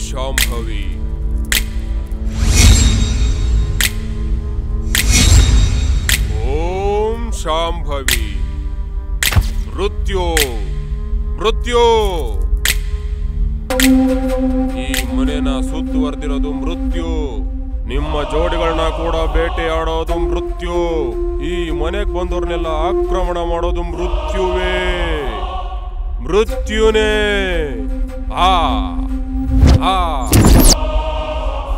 ಶಾಂಭವಿ. ಓಂ ಶಾಂಭವಿ. ಮೃತ್ಯು ಮೃತ್ಯು. ಈ ಮನೆನ ಸುತ್ತುವರೆದಿರೋದು ಮೃತ್ಯು. ನಿಮ್ಮ ಜೋಡಿಗಳನ್ನ ಕೂಡ ಬೇಟೆಯಾಡೋದು ಮೃತ್ಯು. ಈ ಮನೆಗೆ ಬಂದವ್ರನ್ನೆಲ್ಲ ಆಕ್ರಮಣ ಮಾಡೋದು ಮೃತ್ಯುವೇ. ಮೃತ್ಯುನೇ.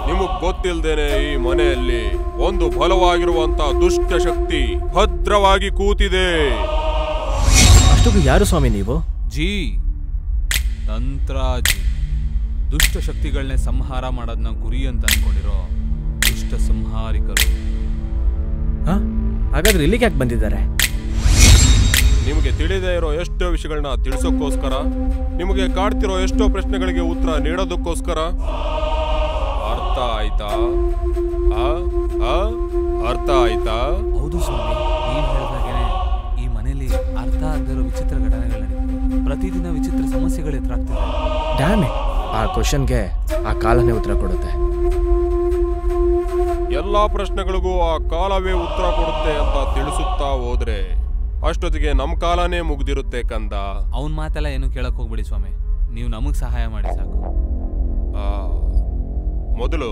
ನಿಮಗ್ ಗೊತ್ತಿಲ್ದೇನೆ ಈ ಮನೆಯಲ್ಲಿ ಒಂದು ಬಲವಾಗಿರುವಂತ ದುಷ್ಟ ಶಕ್ತಿ ಭದ್ರವಾಗಿ ಕೂತಿದೆ. ಅಷ್ಟೊಂದು ಯಾರು ಸ್ವಾಮಿ ನೀವು? ಜಿ ತಂತ್ರಾಜಿ. ದುಷ್ಟ ಶಕ್ತಿಗಳನ್ನೇ ಸಂಹಾರ ಮಾಡೋದನ್ನ ಗುರಿ ಅಂತ ಅನ್ಕೊಂಡಿರೋ ದುಷ್ಟ ಸಂಹಾರಿಕರು. ಹಾಗಾದ್ರೆ ಇಲ್ಲಿಗೆ ಯಾಕೆ ಬಂದಿದ್ದಾರೆ? ನಿಮಗೆ ತಿಳಿದೇ ಇರೋ ಎಷ್ಟೋ ವಿಷಯಗಳನ್ನ ತಿಳಿಸೋಕ್ಕೋಸ್ಕರ, ನಿಮಗೆ ಕಾಡ್ತಿರೋ ಎಷ್ಟೋ ಪ್ರಶ್ನೆಗಳಿಗೆ ಉತ್ತರ ನೀಡೋದಕ್ಕೋಸ್ಕರ. ಅರ್ಥ ಆಯ್ತಾ? ಅರ್ಥ ಆಯ್ತಾ? ಹೌದು ಸ್ವಾಮಿ, ನೀವು ಹೇಳಿದಾಗೇನೆ ಈ ಮನೆಯಲ್ಲಿ ಅರ್ಥ ಆಗದಿರೋ ವಿಚಿತ್ರ ಘಟನೆಗಳು ನಡೀತಿದೆ. ಪ್ರತಿದಿನ ವಿಚಿತ್ರ ಸಮಸ್ಯೆಗಳು ಎದುರಾಗ್ತಿದೆ. ಡ್ಯಾಮ್ ಇಟ್, ಆ ಕ್ವಶನ್ಗೆ ಆ ಕಾಲನೇ ಉತ್ತರ ಕೊಡುತ್ತೆ. ಎಲ್ಲಾ ಪ್ರಶ್ನೆಗಳಿಗೂ ಆ ಕಾಲವೇ ಉತ್ತರ ಕೊಡುತ್ತೆ ಅಂತ ತಿಳಿಸುತ್ತಾ ಹೋದ್ರೆ ಅಷ್ಟೊತ್ತಿಗೆ ನಮ್ಮ ಕಾಲನೇ ಮುಗ್ದಿರುತ್ತೆ ಕಂದ. ಅವನ ಮಾತೆಲ್ಲ ಏನು ಕೇಳಕ್ ಹೋಗ್ಬಿಡಿ ಸ್ವಾಮಿ, ನೀವು ನಮಗ್ ಸಹಾಯ ಮಾಡಿ ಸಾಕು. ಮೊದಲು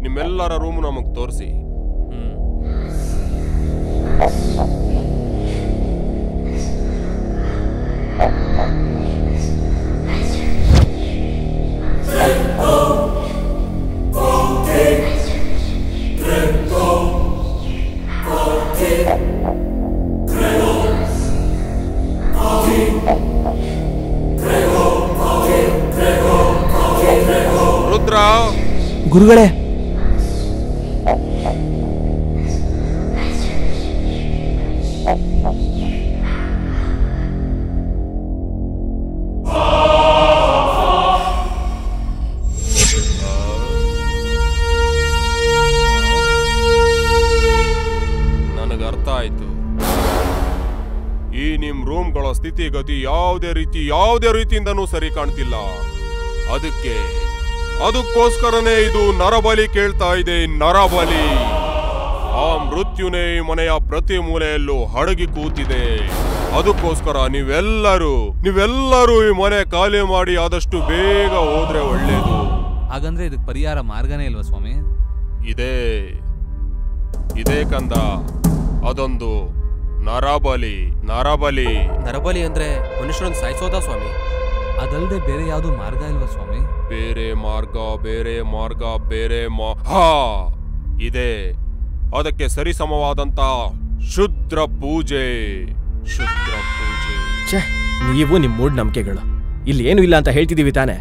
ನಿಮ್ಮೆಲ್ಲರ ರೂಮ್ ನಮಗ್ ತೋರಿಸಿ. ರುದ್ರ. ಗುರುಗಳೇ, ನನಗರ್ಥ ಆಯ್ತು. ಈ ನಿಮ್ ರೂಮ್ಗಳ ಸ್ಥಿತಿಗತಿ ಯಾವುದೇ ರೀತಿಯಿಂದನೂ ಸರಿ ಕಾಣ್ತಿಲ್ಲ. ಅದಕ್ಕೋಸ್ಕರನೇ ಇದು ನರಬಲಿ ಕೇಳ್ತಾ ಇದೆ. ನರಬಲಿ. ಆ ಮೃತ್ಯುನೇ ಮನೆಯ ಪ್ರತಿ ಮೂಲೆಯಲ್ಲೂ ಅಡಗಿ ಕೂತಿದೆ. ಅದಕ್ಕೋಸ್ಕರ ನೀವೆಲ್ಲರೂ ಈ ಮನೆ ಖಾಲಿ ಮಾಡಿ ಆದಷ್ಟು ಬೇಗ ಹೋದ್ರೆ ಒಳ್ಳೇದು. ಹಾಗಂದ್ರೆ ಇದಕ್ಕೆ ಪರಿಹಾರ ಮಾರ್ಗನೇ ಇಲ್ವಾ ಸ್ವಾಮಿ? ಇದೇ ಕಂದ, ಅದೊಂದು ನರಬಲಿ. ನರಬಲಿ ಅಂದ್ರೆ ಮನುಷ್ಯರನ್ನು ಸಾಯಿಸೋದಾ ಸ್ವಾಮಿ? ಅದಲ್ಲದೆ ಬೇರೆ ಯಾವ್ದು ಮಾರ್ಗ ಇಲ್ವಾ ಸ್ವಾಮಿ? ಬೇರೆ ಮಾರ್ಗ ಇದೆ. ಅದಕ್ಕೆ ಸರಿಸಮವಾದಂತ ಶುದ್ರ ಪೂಜೆ. ನೀವು ನಿಮ್ ಮೂಢನಂಬಿಕೆಗಳು. ಇಲ್ಲಿ ಏನು ಇಲ್ಲ ಅಂತ ಹೇಳ್ತಿದೀವಿ ತಾನೆ?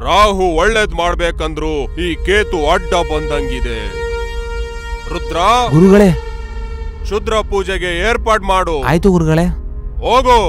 ರಾಹು ಒಳ್ಳೇದ್ ಮಾಡ್ಬೇಕಂದ್ರು ಈ ಕೇತು ಅಡ್ಡ ಬಂದಂಗಿದೆ. ರುದ್ರ. ಗುರುಗಳೇ, ಶುದ್ರ ಪೂಜೆಗೆ ಏರ್ಪಾಡ್ ಮಾಡು. ಆಯ್ತು ಗುರುಗಳೇ. ಹೋಗು.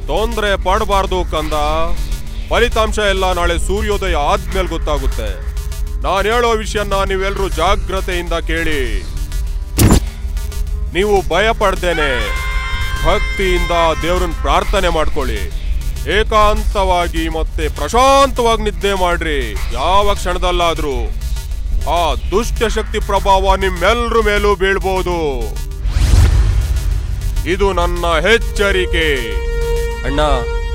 ತೊಂದ್ರೆ ಪಡಬಾರ್ದು ಕಂದ. ಫಲಿತಾಂಶ ಎಲ್ಲ ನಾಳೆ ಸೂರ್ಯೋದಯ ಆದ್ಮೇಲೆ ಗೊತ್ತಾಗುತ್ತೆ. ನಾನು ಹೇಳೋ ವಿಷಯನ ನೀವೆಲ್ಲರೂ ಜಾಗ್ರತೆಯಿಂದ ಕೇಳಿ. ನೀವು ಭಯ ಪಡ್ದೇನೆ ಭಕ್ತಿಯಿಂದ ದೇವ್ರನ್ನ ಪ್ರಾರ್ಥನೆ ಮಾಡ್ಕೊಳ್ಳಿ. ಏಕಾಂತವಾಗಿ ಮತ್ತೆ ಪ್ರಶಾಂತವಾಗಿ ನಿದ್ದೆ ಮಾಡ್ರಿ. ಯಾವ ಕ್ಷಣದಲ್ಲಾದ್ರೂ ಆ ದುಷ್ಟ ಶಕ್ತಿ ಪ್ರಭಾವ ನಿಮ್ಮೆಲ್ಲರ ಮೇಲೂ ಬೀಳ್ಬೋದು. ಇದು ನನ್ನ ಎಚ್ಚರಿಕೆ. ಅಣ್ಣ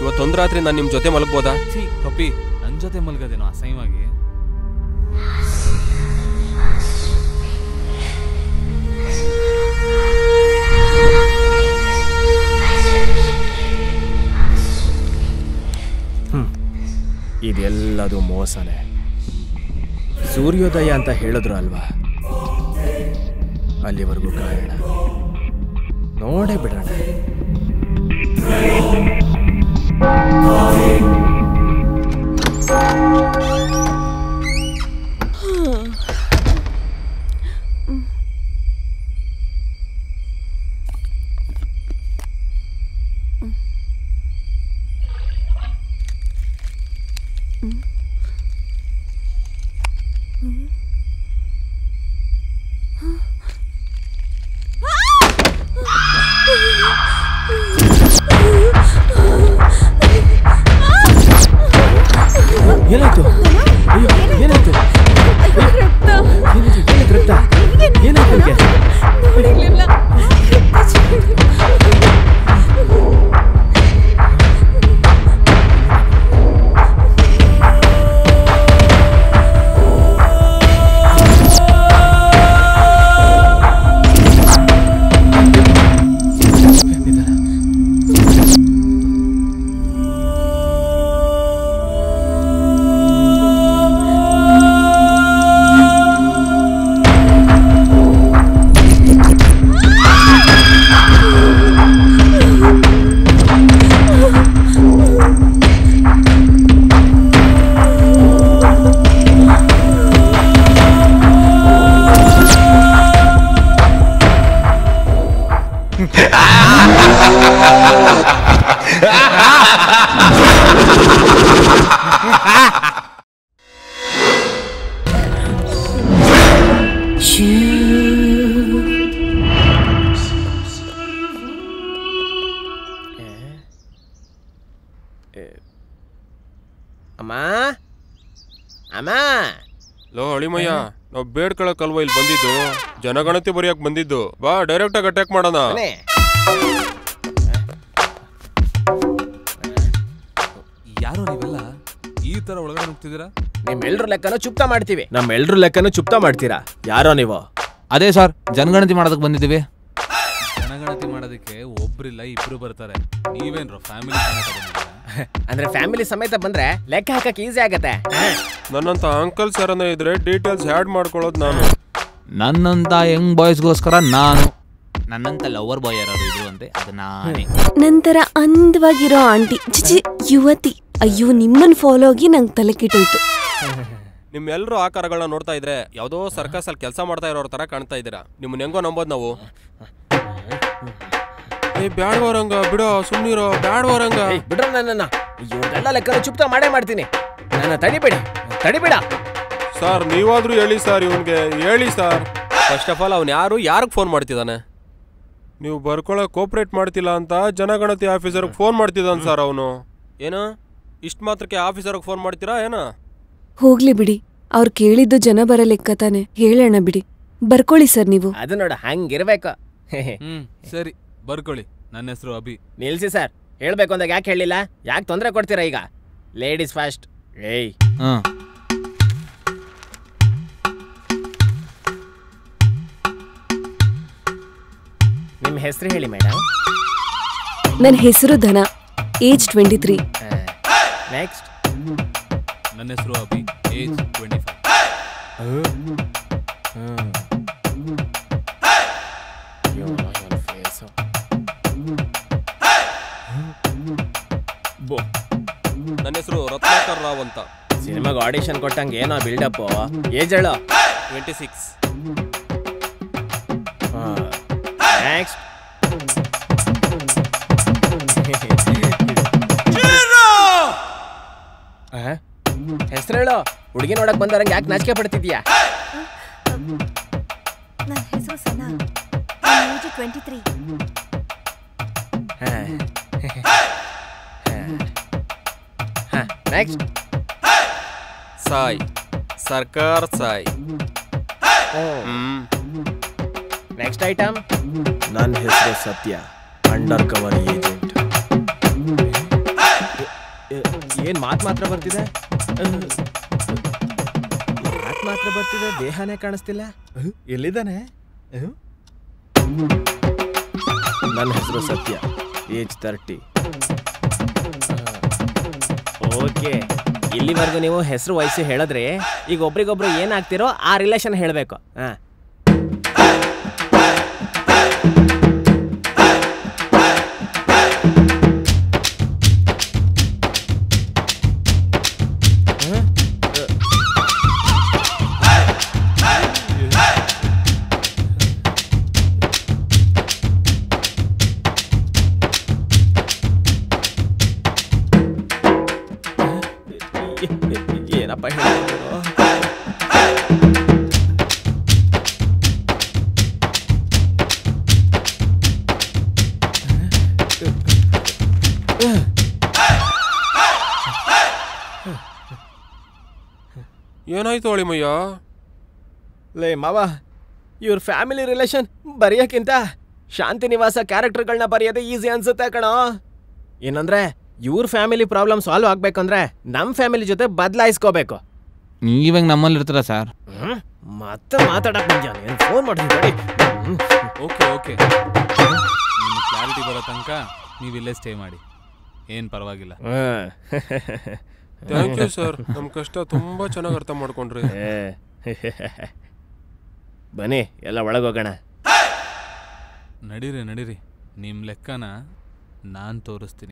ಇವತ್ತೊಂದು ರಾತ್ರಿ ನಾನು ನಿಮ್ಮ ಜೊತೆ ಮಲಗ್ಬೋದಾ? ಕಪಿ ನನ್ನ ಜೊತೆ ಮಲ್ಗದೇನೋ ಅಸಹ್ಯವಾಗಿ. ಇದೆಲ್ಲದು ಮೋಸನೇ. ಸೂರ್ಯೋದಯ ಅಂತ ಹೇಳಿದ್ರು ಅಲ್ವಾ, ಅಲ್ಲಿವರೆಗೂ ಕಾಯೋಣ, ನೋಡೇ ಬಿಡೋಣ. ಏನಾಯ್ತು? ಅಯ್ಯೋ ಏನಾಯ್ತು? ಲೋ ಅಳಿಮಯ್ಯ, ನಾವು ಬೇಡ್ಕೊಳಕ್ಕಲ್ವ ಇಲ್ಲಿ ಬಂದಿದ್ದು, ಜನಗಣತಿ ಬರೆಯಕ್ ಬಂದಿದ್ದು. ಬಾ ಡೈರೆಕ್ಟ್ ಆಗಿ ಅಟ್ಯಾಕ್ ಮಾಡೋಣ. ಯಾರು ನೀವೆಲ್ಲ ಈ ತರ ಒಳಗಡೆ ನುಗ್ತಿದ್ದೀರಾ? ನಿಮ್ಮೆಲ್ರ ಲೆಕ್ಕನೂ ಚುಪ್ತಾ ಮಾಡ್ತೀವಿ. ನಮ್ಮೆಲ್ರ ಲೆಕ್ಕನೂ ಚುಪ್ತಾ ಮಾಡ್ತೀರಾ? ಯಾರೋ ನೀವು? ಅದೇ ಸರ್, ಜನಗಣತಿ ಮಾಡೋದಕ್ಕೆ ಬಂದಿದ್ದೀವಿ. ಜನಗಣತಿ ಮಾಡೋದಕ್ಕೆ ಒಬ್ರಿಲ್ಲ ಇಬ್ರು ಬರ್ತಾರೆ. ನೀವೇನ್ರ ಫ್ಯಾಮಿಲಿ ಸಮೇತ ಬಂದಿದ್ದೀರಾ? ಅಂದ್ರೆ ಫ್ಯಾಮಿಲಿ ಸಮೇತ ಬಂದ್ರೆ ಲೆಕ್ಕ ಹಾಕಕ್ ಈಸಿ ಆಗತ್ತೆ. ನನ್ನಂತ ಅಂಕಲ್ಸ್ ಯಾರನ್ನ ಇದ್ರೆ ಡೀಟೇಲ್ಸ್ ಆ್ಯಡ್ ಮಾಡ್ಕೊಳ್ಳೋದು ನಾನು. ನನ್ನಂತ ಯಂಗ್ ಬಾಯ್ಸ್ಗೋಸ್ಕರ ನಾನು, ನನ್ನಂತ ಲವರ್ ಬಾಯ್ ಯಾರು ಇದ್ರು ಅಂದ್ರೆ ಅದು ನಾನೇ. ನಂತರ ಅಂದವಾಗಿರೋ ಆಂಟಿ ಚಿಚಿ ಯುವತಿ, ಅಯ್ಯೋ ನಿಮ್ಮನ್ ಫಾಲೋ ಆಗಿ ನಂಗೆ ತಲೆ ಕೆಟ್ಟೋಯ್ತು. ನಿಮ್ಮೆಲ್ಲರೂ ಆಕಾರಗಳನ್ನ ನೋಡ್ತಾ ಇದ್ರೆ ಯಾವುದೋ ಸರ್ಕಸ್ ಅಲ್ಲಿ ಕೆಲಸ ಮಾಡ್ತಾ ಇರೋರ ತರ ಕಾಣ್ತಾ ಇದ್ದೀರಾ. ನಿಮ್ಮನ್ನ ಹೆಂಗೋ ನಂಬೋದು ನಾವು. ಏ ಬ್ಯಾಡ್ವರಂಗ ಬಿಡೋ, ಸುಮ್ನಿರೋ, ಬ್ಯಾಡ್ವರಂಗ ಬಿಡ್ರ ನನ್ನ. ಇವ್ರೆಲ್ಲ ಲೆಕ್ಕನೂ ಚುಪ್ತಾ ಮಾಡೇ ಮಾಡ್ತೀನಿ. ನನ್ನ ತಡಿಬೇಡ ಸರ್. ನೀವಾದ್ರೂ ಹೇಳಿ ಸರ್, ಇವನ್ಗೆ ಹೇಳಿ ಸರ್. ಫಸ್ಟ್ ಆಫ್ ಆಲ್ ಅವ್ನು ಯಾರಿಗೆ ಫೋನ್ ಮಾಡ್ತಿದ್ದಾನೆ? ನೀವು ಬರ್ಕೊಳಕ್ ಕೋಪರೇಟ್ ಮಾಡ್ತಿಲ್ಲ ಅಂತ ಜನಗಣತಿ ಆಫೀಸರ್ಗೆ ಫೋನ್ ಮಾಡ್ತಿದ್ದಾನೆ ಸರ್ ಅವನು. ಏನು ಇಷ್ಟು ಮಾತ್ರಕ್ಕೆ ಆಫೀಸರ್ಗೆ ಫೋನ್ ಮಾಡ್ತೀರಾ ಏನೋ? ಹೋಗ್ಲಿ ಬಿಡಿ, ಅವ್ರು ಕೇಳಿದ್ದು ಜನ ಬರ ಲೆಕ್ಕ ತಾನೆ, ಹೇಳೋಣ ಬಿಡಿ. ಬರ್ಕೊಳ್ಳಿ ಸರ್ ನೀವು. ಅದು ನೋಡ ಹಂಗಿರ್ಬೇಕು. ಸರಿ ಬರ್ಕೊಳ್ಳಿ. ನನ್ನ ಹೆಸರು ಅಭಿ. ನಿಲ್ಸಿ ಸರ್, ಹೇಳ್ಬೇಕು ಅಂದಾಗ ಯಾಕೆ ಹೇಳಿಲ್ಲ? ಯಾಕೆ ತೊಂದರೆ ಕೊಡ್ತೀರಾ ಈಗ? Ladies first. ಏಯ್ ನಿಮ್ಮ ಹೆಸರು ಹೇಳಿ ಮೇಡಮ್. ನನ್ನ ಹೆಸರು ಧನ, ಏಜ್ 23. ನೆಕ್ಸ್ಟ್. ನನ್ನ ಹೆಸರು ಅಭಿ, ಏಜ್ 25. ನನ್ನ ಹೆಸರು ರತ್ನಾಕರ್ ರಾವ್ ಅಂತ. ಸಿನಿಮಾಗ ಆಡಿಷನ್ ಕೊಟ್ಟಂಗೆ ಏನೋ ಬಿಲ್ಡಪ್. ಏಜ್ ಹೇಳೋ? 26. ನೆಕ್ಸ್ಟ್. ಹೆಸರು ಹೇಳೋ? ಹುಡುಗಿ ನೋಡಕ್ ಬಂದರಂಗೆ ಯಾಕೆ ನಾಚಿಕೆ ಪಡ್ತಿದ್ಯಾ? ನನ್ನ ಹೆಸರು ಸನಾ, ಏಜ್ 23. ನೆಕ್ಸ್ಟ್. ಸಾಯ್, ಸರ್ಕಾರ್ ಸಾಯ್. Next item. ನನ್ನ ಹೆಸರು ಸತ್ಯ, ಅಂಡರ್ ಕವರ್ ಏಜೆಂಟ್. ಮಾತು ಮಾತ್ರ ಬರ್ತಿದೆ, ಮಾತು ಮಾತ್ರ ಬರ್ತಿದೆ, ದೇಹನೇ ಕಾಣಿಸ್ತಿಲ್ಲ. ಎಲ್ಲಿದ್ದಾನೆ? ನನ್ನ ಹೆಸರು ಸತ್ಯ, ಏಜ್ 30. ಓಕೆ, ಇಲ್ಲಿವರೆಗೂ ನೀವು ಹೆಸರು ವಯಸ್ಸು ಹೇಳಿದ್ರೆ ಈಗ ಒಬ್ರಿಗೊಬ್ರು ಏನಾಗ್ತಿರೋ ಆ ರಿಲೇಷನ್ ಹೇಳಬೇಕು. ಹಾಂ, ಏನಪ್ಪ ಹೇಳ್ತಿರೋ? ಏನಾಯ್ತು ಅಳಿಮಯ್ಯ? ಲೇ ಮಾವ, ಇವ್ರ ಫ್ಯಾಮಿಲಿ ರಿಲೇಷನ್ ಬರೆಯೋಕ್ಕಿಂತ ಶಾಂತಿ ನಿವಾಸ ಕ್ಯಾರೆಕ್ಟರ್ಗಳನ್ನ ಬರೆಯೋದೇ ಈಸಿ ಅನ್ಸುತ್ತೆ ಕಣೋ. ಏನಂದ್ರೆ ಇವ್ರ ಫ್ಯಾಮಿಲಿ ಪ್ರಾಬ್ಲಮ್ ಸಾಲ್ವ್ ಆಗ್ಬೇಕಂದ್ರೆ ನಮ್ಮ ಫ್ಯಾಮಿಲಿ ಜೊತೆ ಬದಲಾಯಿಸ್ಕೋಬೇಕು. ನೀವಂಗೆ ನಮ್ಮಲ್ಲಿ ಇರ್ತೀರಾ ಸರ್? ಮತ್ತೆ ಮಾತಾಡಕ್ ಬಂದ್ಯಾನೆ, ಫೋನ್ ಮಾಡ್ತೀನಿ. ಓಕೆ ಓಕೆ, ನಿಮ್ಗೆ ಕ್ಲಾರಿಟಿ ಬರೋ ತನಕ ನೀವು ಇಲ್ಲೇ ಸ್ಟೇ ಮಾಡಿ, ಏನು ಪರವಾಗಿಲ್ಲ. ಥ್ಯಾಂಕ್ ಯು ಸರ್, ನಮ್ಮ ಕಷ್ಟ ತುಂಬಾ ಚೆನ್ನಾಗಿ ಅರ್ಥ ಮಾಡ್ಕೊಂಡ್ರಿ. ಬನ್ನಿ ಎಲ್ಲ ಒಳಗೋಗೋಣ. ನಡೀರಿ ನಡೀರಿ, ನಿಮ್ಮ ಲೆಕ್ಕನ ನಾನು ತೋರಿಸ್ತೀನಿ.